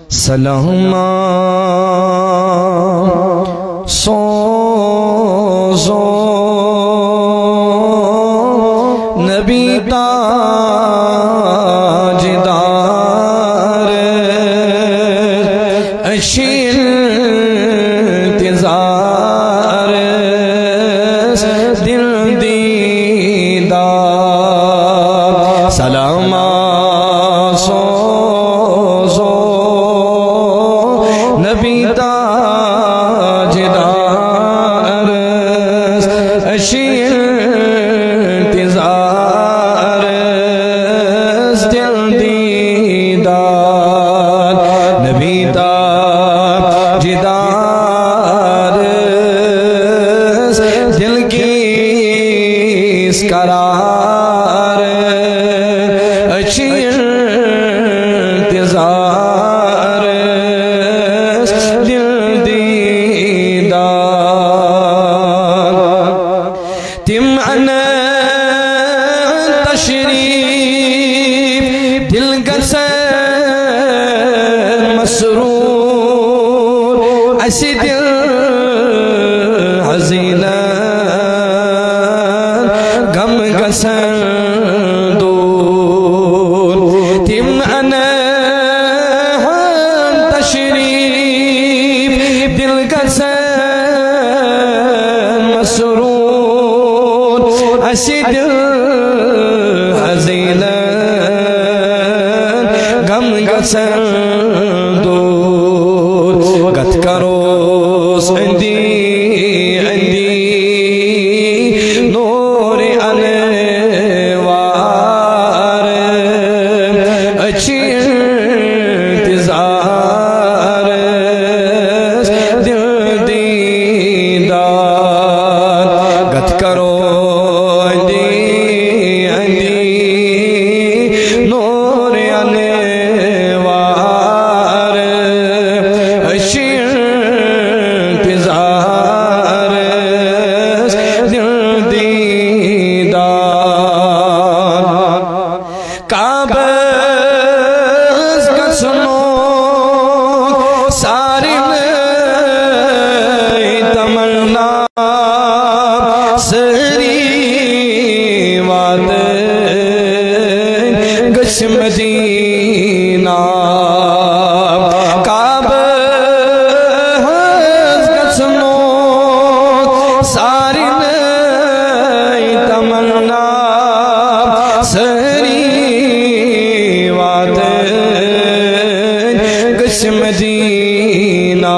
سلام سوزو نبی تاجدار اشیر انتظار دل دیدار سلام سوزو نبی تاجدار اشیر انتظار دل دیدار نبی تاجدار دل کی اس قرار اشیر انتظار دل دیدار تم انا تشریف دل گسن مسرور اسی دل حزینہ غم گسن دور تم انا تشریف دل گسن مسرور اسی دل حزینہ غم گسن دور گت کروس اندی اندی نور انوار اچھی انتظار دل دیدار گت کرو اندی اندی نور انوار اچھی انتظار دل دیدار کعبہ کا سنو ساری تمنا سری وات گش مدینہ کعبہ کا سنو ساری تمنا سری وات گش مدینہ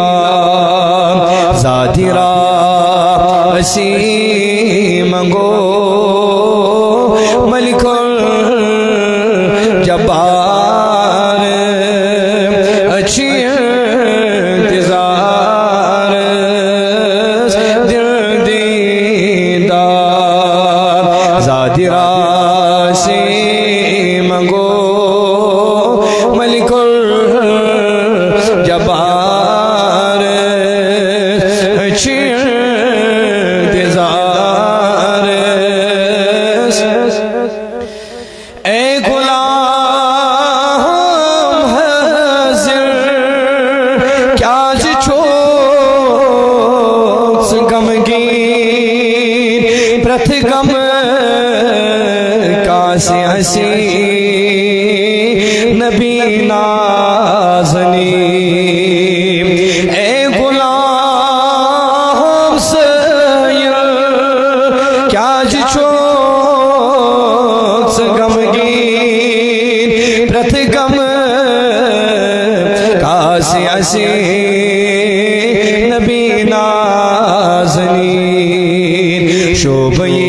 ذاتی راسی منگو ملک الجبار اچھی انتظار دل دیدار ذاتی راسی منگو ملک الجبار اچھی انتظار اے غلام حاضر کیا چھوٹ غمگین پرتھ غم کاسی ہسی نبی نازنین اے غلام سیر کیا چھوٹ غمگین پرتھ غم کاسی ہسی نبی نازنین شوبئی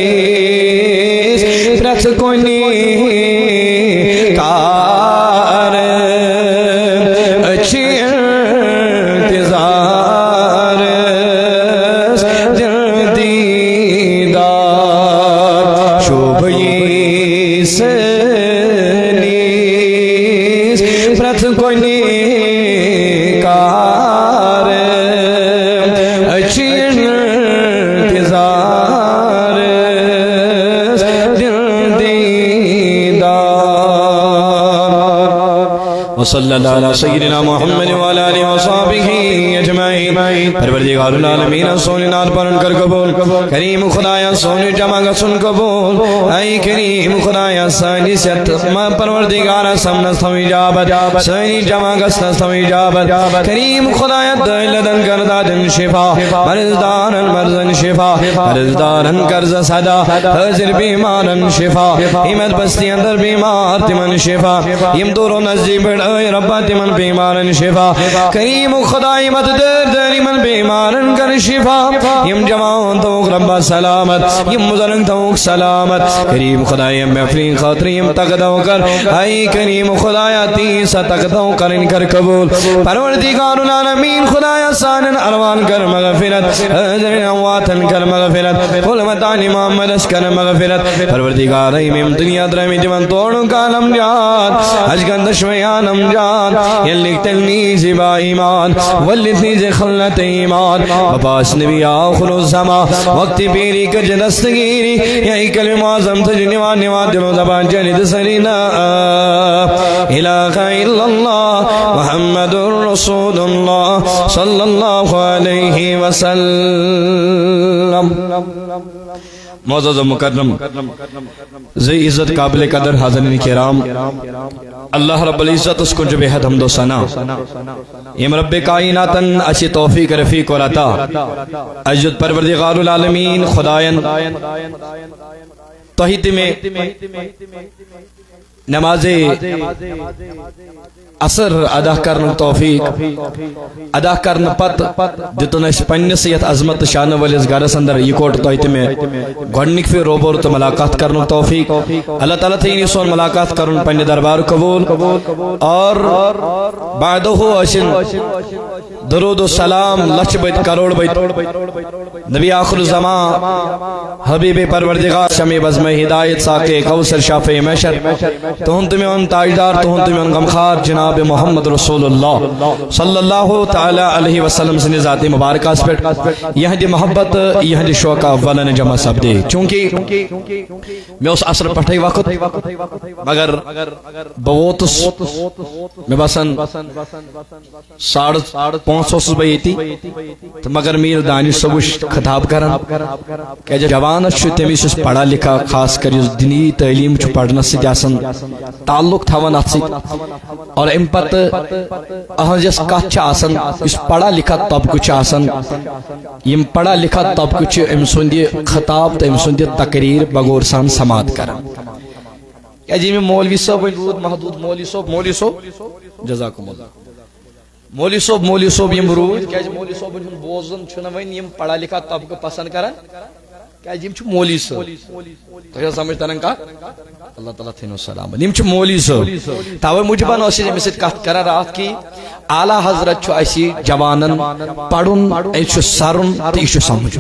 سنیس پرتھ کنی کار اچھی انتظار دل دیدار شوبئی سنیس پرتھ کنی کار اچھی انتظار دل دیدار وصلی اللہ علیہ سیدنا محمد وعلی آلہ وصحبہ اجمعین پروردگار العالمین سونی نار پرن کر قبول کریم خدایا سونی جمع گسن قبول اے کریم خدایا سانی ست پروردگار سمنستو اجابت سانی جمع گسنستو اجابت کریم خدایا دلدن کردادن شفا مرزدارن مرزن شفا مرزدارن کرز صدا حضر بیمارن شفا ہمت بستی اندر بیمار تمن شفا یم دور و نزدیک اے ربا تمن بیمارن شفا کریم خدای مت در من بیمارن کر شفا یم جوان توک ربا سلامت یم مزرنگ توک سلامت کریم خدای محفرین خاطریم تقدو کر اے کریم خدایا تیسا تقدو کر ان کر قبول پروردگار العالمین خدایا سانن اروان کر مغفرت حضر امواتن کر مغفرت خلمتانی محمد اس کر مغفرت پروردگار امیم دنیا درمی جوان توڑوں کا نم جان اجگن دشویان امجان یلی تلنی زبا ایمان واللتنی زی خلت ایمان وپاس نبی آخر الزمان وقت پیری کج دستگیری یہی کلم آزم تجنوان نوان دل و زبان جلد سرینا الہ الا اللہ محمد رسول اللہ صلی اللہ علیہ وسلم معزز و مکرم زی عزت قابل قدر حاضرین کرام اللہ رب العزت اس کو جو بے حد حمد و ثنا یم رب کائناتن اچھی توفیق رفیق اور عطا اجد پروردگار العالمین خدایان توحید میں نماز اثر ادا کرن توفیق ادا کرن پت دتن اس پنس یت عظمت شان ولس گرس اندر یہ کوٹ توحید میں گڈنک پھر روبر تو ملاقات کرن توفیق اللہ تعالی تھی سون ملاقات کرن پن دربار قبول اور بعدہ اشن درود و سلام لچ بیت کروڑ بیت نبی آخر الزمان حبیب پروردگار شمی بزم ہدایت ساکے کوثر شافع محشر تہن تمیون تاجدار تہن تمیون غمخار جناب محمد رسول اللہ صلی اللہ تعالی علیہ وسلم سے ذات مبارکہ اس پر یہ دی محبت یہ دی شوق اولن جمع سب دے چونکہ میں اس عصر پٹھائی وقت مگر بوتس میں بسن 5:30 بجے تو مگر میر دانش صبح خطاب کرن کہ جوان تمس پڑھا لکھا خاص کر دینی تعلیم پڑھنے سن تعلق تھوان ات اور ام پتہ اہس کت اس پڑھا لکھا طبقہ یم پڑھا لکھا طبقہ ام سند خطاب تو ام سند تقریر بغور سان سماعت کران کیا جی میں مولوی صاحب محدود مولوی صاحب جزاکم اللہ مولوی صاحب یم روز کیا مولوی صاحب بوزن چھنا ون یم پڑھا لکھا طبقہ پسند کران کیا یم چھ مولوی صاحب تو سمجھ ترن کا اللہ تعالیٰ تھینو سلام یم چھ مولوی صاحب تاوے مجھبان اسی امس کت کران رات کی اعلی حضرت چھ اسی جوانن پڑھن اچھ سرن تو یہ سمجھ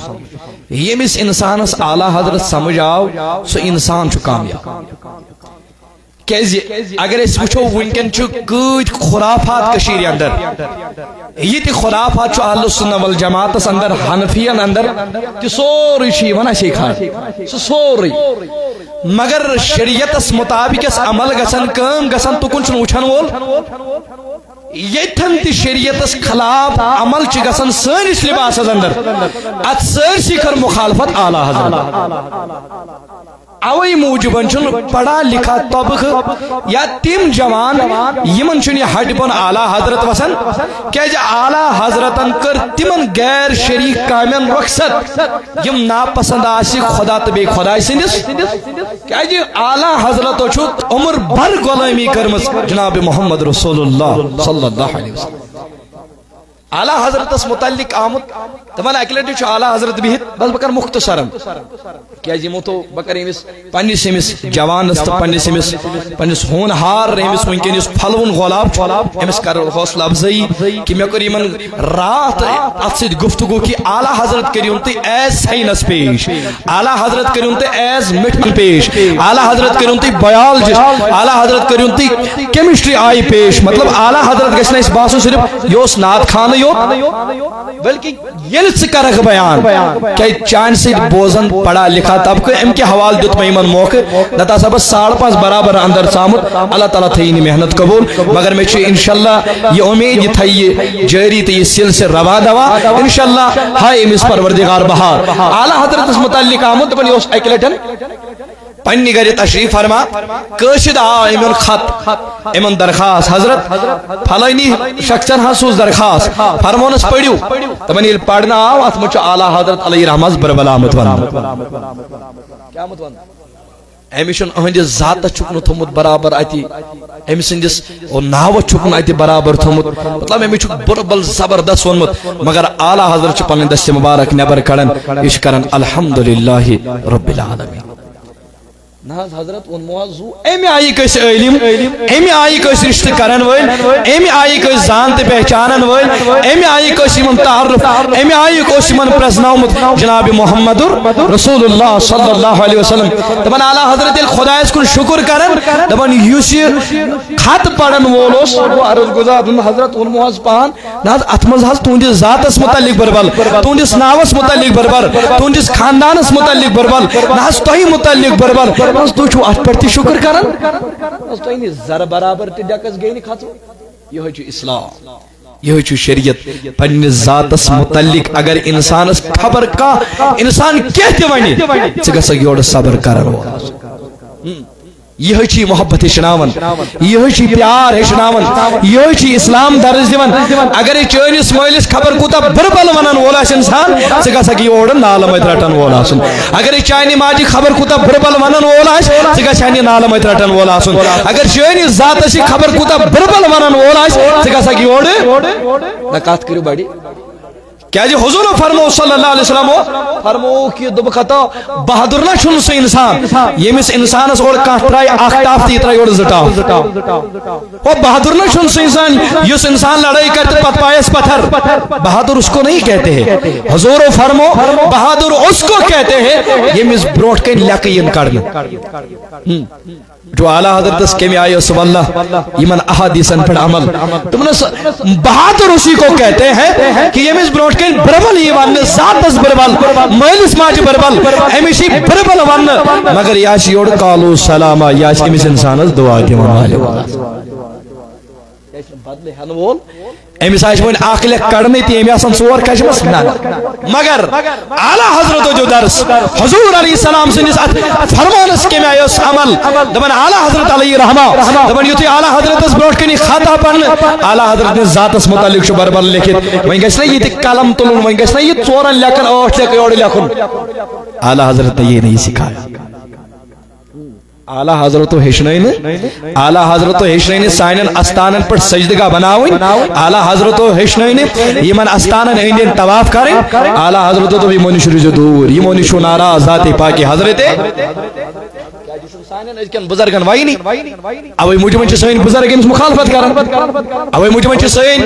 یمس انسانس اعلی حضرت سمجھ آو سو انسان چھ کامیاب اگر اس وچھو ونکن کت خرافات کشیر اندر یہ تی خرافات چو اہل السنہ والجماعت اندر حنفیان اندر تی سوری چی ونا چی کھان سوری مگر شریعت اس مطابق اس عمل گسن کام گسن تو کنچن اچھن وول یہ تھن تی شریعت اس خلاف عمل چی گسن سانس لباس اندر ات سرسی کر مخالفت اعلی حضرت اوی موجبن چن پڑھا لکھا طبق یا تم جوان یمن چن یہ ہٹ بن اعلی حضرت وسن کہ اعلی حضرتن کر تمن غیر شریک کامن رخصت یم ناپسند آسی خدا تو بے خدا سندس کہ اعلی حضرت چھ عمر بھر غلامی کرمس جناب محمد رسول اللہ صلی اللہ علیہ وسلم اعلی حضرت اس متعلق آمد تمہارا اکلیٹی چھو اعلی حضرت بھی بس بکر مختصرم کیا جی موتو بکر امس پنیس امس جوان است پنیس ہونہار امس ممکن اس پھلون غلاب امس کر حوصلہ افزائی کہ میں کر من رات اتسد گفتگو کی اعلی حضرت کریون تی ایز سائنس پیش اعلی حضرت کریون تی ایز میڈیکل پیش اعلی حضرت کریون تی بایولوجسٹ اعلی حضرت کریون تی کیمسٹری آئی پیش مطلب اعلی حضرت گژھِ نہٕ اَسہِ باسُن صرف یہ اوس نعت خانہ بلکہ یل کرک بیان کہ چان سے بوزن پڑھا لکھا طبقہ ام کے حوال دیت میں ایمن موقع نتا سب 5:30 برابر اندر سامت اللہ تعالیٰ تھئی محنت قبول مگر میں انشاءاللہ یہ امید تھئی جاری تو یہ سلسل روا دوا انشاءاللہ ہائے امس پروردگار بہار اعلیٰ حضرت اس متعلق آمد بنی اس ایکلٹن پنی گھر تشریف فرما کشد آ امن خط امن درخواست حضرت فلانی شخصن حسوس درخواست فرمونس پڑھیو تمن یہ پڑھنا آو ات مچ اعلیٰ حضرت علیہ رحمت بربلا مت ون کیا مت ون امشن اہندس ذات چھکن تھومت برابر اتی امسندس ناو چھکن اتی برابر تھومت مطلب امچ بربل زبردست ونمت مگر اعلیٰ حضرت چھ پنن دست مبارک نبر کڑن اش کرن الحمدللہ رب العالمین ناز حضرت ان موضوع امی آئی کس علم امی آئی کس رشتہ کرن ویل امی آئی کس زانت پہچانن ویل امی آئی کس من تعرف امی آئی کس من پرزناؤمت جناب محمد رسول اللہ صلی اللہ علیہ وسلم دبن اعلیٰ حضرت خدایس کن شکر کرن دبن یوسی خط پڑھن وولوس وہ عرض گزار حضرت ان موض پان ناز اتمز حض تونجس ذاتس متعلق بربل تونجس ناوس متعلق بربل تونجس خاندانس متعلق بربل ناز توہی متعلق بربل بس تو چھو اٹ پڑتی شکر کرن بس تو اینی ذر برابر تی ڈکس گئی نہیں کھاتو یہ چھو اسلام یہ چھو شریعت پنی ذاتس متعلق اگر انسان اس خبر کا انسان کہتے ونی چگہ سگیوڑ صبر کرن یہ چی محبت ہشناون یہ چی پیار ہشناون یہ چی اسلام درس دیون اگر چینس مولس خبر کوتا بربل ونن وولاس انسان سگا سگی اوڑن نالمت رٹن وولاسن اگر چانی ماجی خبر کوتا بربل ونن وولاس سگا چانی نالمت رٹن وولاسن اگر چانی ذات سی خبر کوتا بربل ونن وولاس سگا سگی اوڑ نکات کرو بڑی کیا جی حضور فرمو صلی اللہ علیہ وسلم فرمو کہ دب خطا بہادر نہ چھن سے انسان یہ مس انسان اس اور کانٹ رائی آختاف تی ترائی اور زٹاو وہ بہادر نہ چھن سے انسان یس انسان لڑائی کرتے پت پائیس پتھر بہادر اس کو نہیں کہتے ہیں حضور فرمو بہادر اس کو کہتے ہیں یہ مس بروٹ کے لیقین کرنا جو اعلیٰ حضرت اس کے میں آئے سب اللہ ایمن احادیثن پر عمل تم نے بہادر اسی کو کہتے ہیں کہ یہ مس بروٹ کے بربل ایمان ذات اس بربل مہلس ماج بربل ہمیشی بربل ون مگر یاشی اوڑ قالو سلاما یاشی مس انسان اس دعا کے ممالے بدلے ہنوول امیس آج وہ آخلے کرنے تھی امی آسان سور کشمس مگر اعلیٰ حضرت جو درس حضور علیہ السلام سے نسات فرمانس کے میں آئے اس عمل دبن اعلیٰ حضرت علیہ رحمہ دبن یوتی اعلیٰ حضرت اس بروٹ کنی خطا پڑھنے اعلیٰ حضرت نے ذات اس متعلق شو بربر لکھت وہیں گیس نہیں یہ تی کلم تلون وہیں گیس نہیں یہ چورن لیکن اوٹ لیکن اوڑی لیکن اعلیٰ حضرت نے یہ نہیں سکھایا اعلیٰ حضرت و ہشنین اعلیٰ حضرت و ہشنین سائنن استانن پر سجدگاہ بناویں اعلیٰ حضرت و ہشنین یہ من استانن اندین تواف کریں اعلیٰ حضرت تو بھی منش رجو دور یہ منشو ناراض ذات پاکی حضرت بزرگن وائی نہیں اوی مجھے منچ سوین بزرگن مخالفت کرن اوی مجھے منچ سوین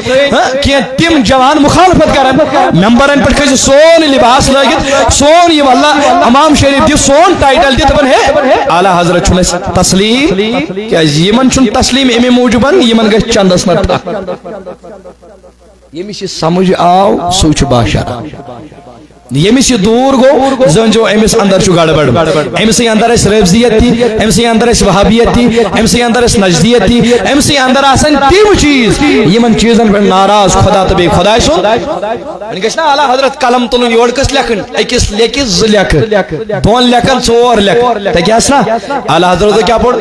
کیا تم جوان مخالفت کرن ممبرن پر کسی سون لباس لگت سون یہ واللہ امام شریف دی سون ٹائٹل دی تبن ہے اعلیٰ حضرت چھنے تسلیم کیا یہ من چھن تسلیم امی موجبن یہ من گئے چندس نتا یہ میشی سمجھ آو سوچ باشا یمیس یہ دور گو زنجو امیس اندر چو گڑ بڑ امیس اندر اس رفضیت تھی امیس اندر اس وحابیت تھی امیس اندر اس نجدیت تھی امیس اندر آسن تیو چیز یہ من چیزن پر ناراض خدا تبی خدای سن ان کشنا اعلیٰ حضرت کلم تلون یوڑ کس لیکن ایکس لیکس زلیک دون لیکن سور لیک تا کیا سنا اعلیٰ حضرت کیا پڑ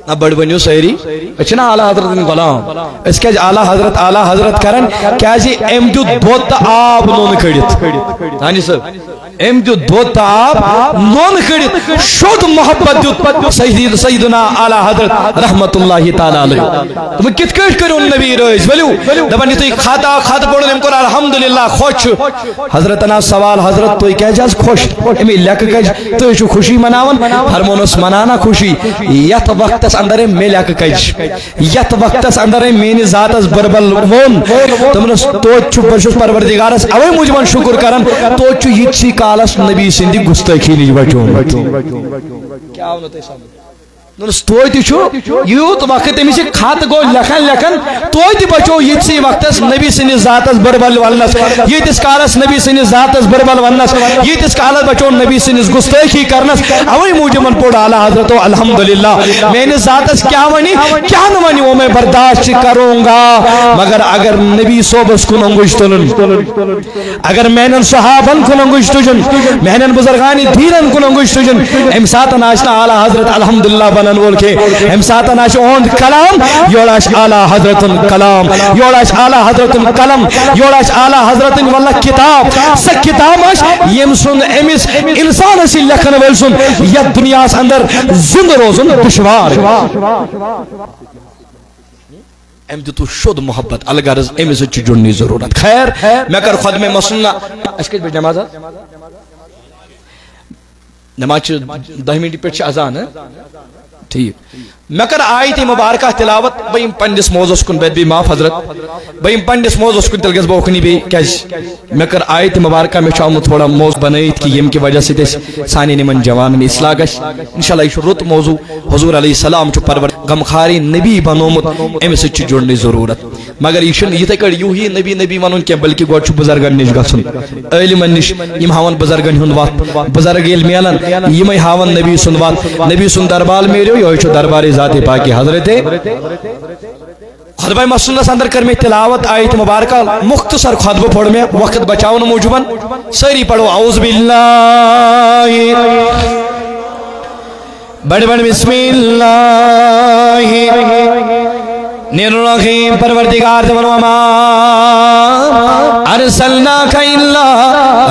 نا بڑ بنیو سہری اچھنا اعلیٰ حضرت ان غلام اس کے اعلیٰ حضرت کرن کیا جی ام جو دوت آب نون کھڑیت ہانی صاحب ام جو دوتا آپ نون کھڑیت شد محبت دیت سیدنا اعلیٰ حضرت رحمت اللہ تعالیٰ علیہ تمہیں کت کٹ کرو نبی روز ولیو دبانی تو خط پڑھو نم کر الحمدللہ خوش حضرتنا سوال حضرت تو کہہ جاز خوش امی لیک کج تو ایشو خوشی مناون ہرمونس منانا خوشی یت وقت اس اندر میں لیک کج یت وقت اس اندر میں ذات اس بربل ون تمہیں تو چو برشوش پروردگارس اوے مجھ من شکر کرن تو چو یہ چی کالس نبی سندی گستاخی نہیں بچون کیا ہونا تے سامنے یوت وقت تمس خط گو لکھن توتہ بچو یتسی وقتس نبی سندس ذاتس بربل ونس یتس کالس نبی سندس ذاتس بربل ونس یتس کالس بچو نبی سندس گستاخی کرنس اوے موجب پوڑ اعلی حضرت الحمدللہ میانس ذاتس کیا ونی کیا نہ ونی وہ میں برداشت کروں گا مگر اگر نبی صوبس کن انگوش تلن اگر میانن صحابن کن انگوش تجن میانن بزرگان دیرن کن انگوش تجن ام ساتن آشنا اعلی حضرت الحمدللہ بنن وول کے ام ساتن آش اون کلام یوڑاش اعلی حضرت کلام یوڑاش اعلی حضرت قلم یوڑاش اعلی حضرت واللہ کتاب س کتاب آش یم سن امس انسان سی لکھن ول سن یا دنیا اندر زند روزن دشوار ام دتو شد محبت الغرض امس جڑنی ضرورت خیر میں کر خود میں مسنہ اس کے نماز نماز 10 منٹ پہ اذان ہے ٹھیک میں کر آیت مبارکہ تلاوت بہم پنس موضوع کن بی معاف حضرت بہم پنس موضوع کن تل گس بوکنی بی کیس میں کر آیت مبارکہ میں آمت تھوڑا موضوع بنائیت کہ یم کی وجہ سے سانی نمن جوان میں اصلاح گش انشاءاللہ یہ رت موضوع حضور علیہ السلام چھ پرور غمخاری نبی بنومت ام سچ جڑنی ضرورت مگر یہ یہ کڑ یو ہی نبی نبی ونن کی بلکہ گوڑ چھ بزرگن نش گژھن علمن نش یم ہاون بزرگن ہند وات بزرگ یل میلن یم ہاون نبی سن وات نبی سن دربار میرو یہ چھ دربار ذات پاک حضرت خطبہ مسنس اندر کر میں تلاوت آیت مبارکہ مختصر خطبہ پڑھ میں وقت بچاؤن موجبن سری پڑھو اعوذ باللہ بڑھ بڑھ بسم اللہ الرحیم پروردگار تمن وما ارسلناک الا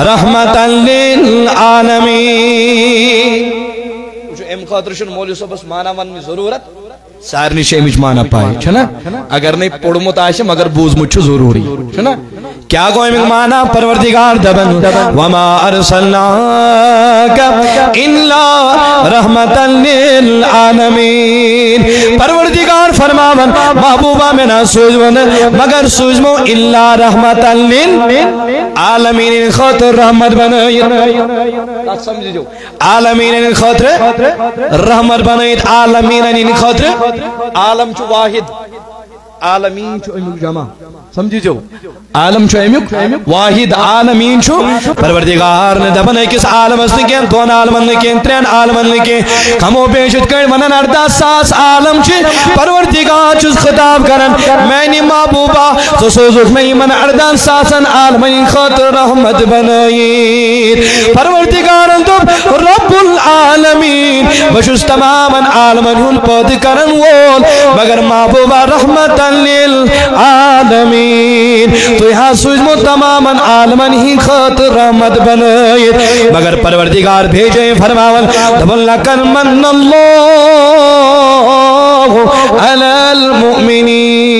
رحمتا للعالمین ام خاطر شن مولوی صاحب بس مانا ون میں ضرورت سارنی شیمچ مانا پائے چھنا اگر نہیں پڑھمت آئے مگر بوزمت چھ ضروری چھنا کیا گو امک مانا پروردگار دبن وما ارسلناک الا رحمتا للعالمین پروردگار فرماون محبوبہ میں نہ سوزون مگر سوزمو الا رحمتا للعالمین خاطر رحمت بنائیت سمجھ جو عالمین خاطر رحمت بنائیت عالمین خاطر عالم چو واحد عالمین چو امک جمع سمجھی جو عالم چو امک واحد عالمین چو پروردگار نے دبن ہے کس عالم اس نے کین دون عالمن نے کین ترین عالمن نے کین کمو بیشت کر ونن 18 عالم چی پروردگار چوز خطاب کرن میں نی محبوبہ تو سوزوز میں من 18 عالمین خاطر رحمت بنائیت پروردگار تو رب العالمین وشوز تماما عالمن ہن پود کرن وول مگر محبوبہ رحمتا للعالمین تو یہاں سوزمو تماما عالمن ہی خاطر رحمت بنائیت مگر پروردگار بھیجے فرماون دبن لکن من اللہ علی المؤمنین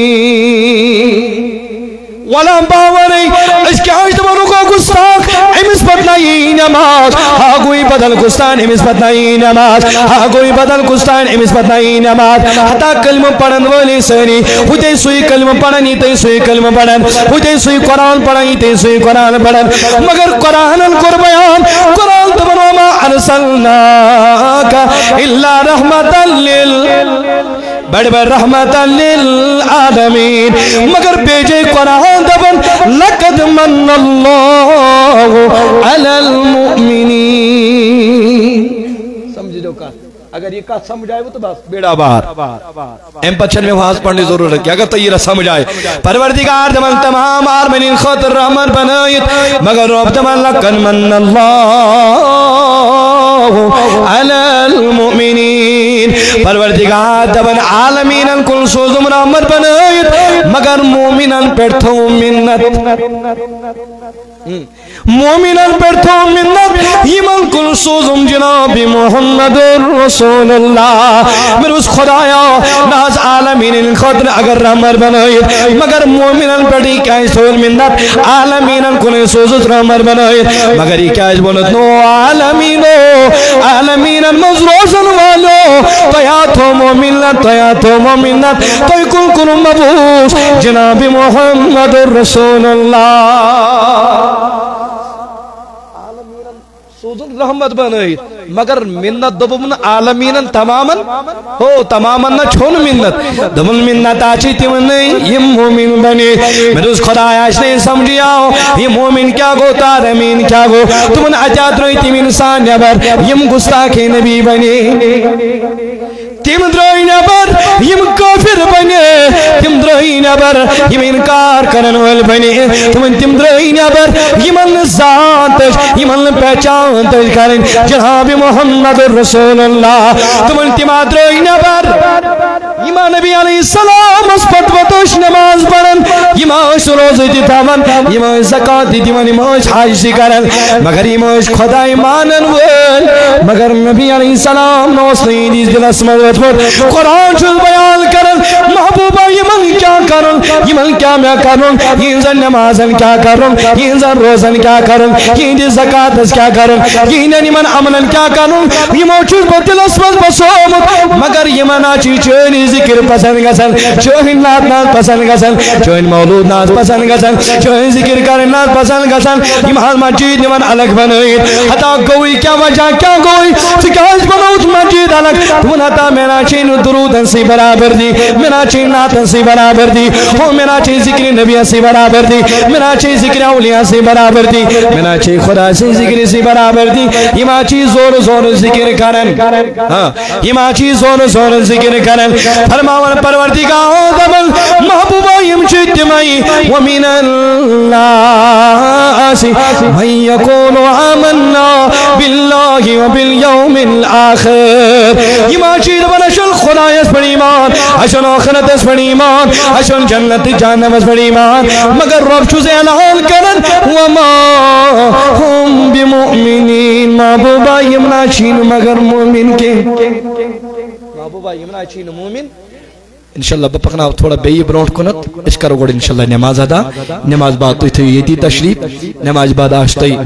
ولا باوری اس کے آج دبنوں کو گستاخ امس بدلائی نماز آگوئی بدل گستان امس بدلائی نماز آگوئی بدل گستان امس بدلائی نماز حتی کلمہ پڑھن والی سنی ہوتے سوئی کلمہ پڑھنی تے سوئی کلمہ پڑھن ہوتے سوئی قرآن پڑھنی تے سوئی قرآن پڑھن مگر قرآن القربیان قرآن تبنو ما ارسلناک الا رحمتا بڑھ بڑھ رحمتا للعالمین مگر بیجے قرآن دبن لقد من اللہ علی المؤمنین سمجھ دو کا اگر یہ کہا سمجھ آئے وہ تو بس بیڑا باہر ایم پچھن میں وہاں پڑھنے ضرور رکھیں اگر تیرہ سمجھ آئے پروردگار دمن تمام آرمنین خاطر رحمت بنائیت مگر رب دمن لقد من اللہ علی المؤمنین پروردگار دمن عالمین کل سوزم رحمت بنائیت مگر مومنان پیٹھو منت مومنان پیٹھو منت ایمان کل سوزم جناب محمد رسول اللہ میرے اس خدایا ناز عالمین خاطر اگر رحمت بنائیت مگر مومنان پیٹھی کیا سوز منت عالمین کل سوزت رحمت بنائیت مگر یہ کیا بولت نو عالمین مزروزن والو تیاتو مومنت تیاتو مومنت توی کل کل مبوس جناب محمد رسول اللہ سوزن رحمت بنائیت مگر منت دبن عالمین تماما ہو تماما نہ چھون منت دبن منت آچی تیمن نہیں یہ مومن بنی میں اس خدا آج نہیں سمجھیا ہو یہ مومن کیا گو تارمین کیا گو تمن عجاد روی تیم انسان نبر یم گستاخی نبی بنی تم درائی نبر یم کافر بنی تم درائی نبر یم انکار کرن وال بنی تم درائی نبر یمن ذات یمن پہچان تج کرن جناب محمد رسول اللہ تمن تما درائی نبر یما نبی علیہ السلام اس پتوش نماز پڑھن یما اس روزہ دیتاون یما زکاة دیتاون یما اس حج کرن مگر یما اس خدای مانن ول مگر نبی علیہ السلام نوس نہیں دیز دل اسمت قرآن چل بیان کرن محبوبہ یمن کیا کرن یمن کیا میں کرن ینزن نمازن کیا کرن ینزن روزن کیا کرن ینزن زکاة کیا کرن ینزن یمن عملن کیا کرن یمن چل دل اسمت بسومت مگر یمن آچی چونی ذکر پسند گسن چوہن نات نات پسند گسن چوہن مولود نات پسند گسن چوہن ذکر کرن نات پسند گسن امام مسجد نمان الگ بنوید حتا کوئی کیا وجہ کیا کوئی سکاش بنوت مسجد الگ تمن حتا میرا چین درود انسی برابر دی میرا چین نات انسی برابر دی ہو میرا چین ذکر نبی انسی برابر دی میرا چین ذکر اولیاء انسی برابر دی میرا چین خدا سے ذکر انسی برابر دی یما چین زور زور ذکر کرن یما چین زور زور ذکر کرن فرماون پروردگار دبل محبوبہ یمشد دمائی ومن الناس من یقول آمنا باللہ وبالیوم الآخر یما چید بنشل خدایس پر ایمان اشن آخرتس پر ایمان اشن جنت جہنمس پر ایمان مگر رب چوز اعلان کرن وما ہم بمؤمنین محبوبہ یمنا چین مگر مومن کے محبوبہ یمنا چین مومن انشاءاللہ بپکنا تھوڑا بیئی برونٹ کنت اس کرو گوڑ انشاءاللہ نماز ادا نماز بعد تو تھی یہ تشریف نماز بعد آشتائی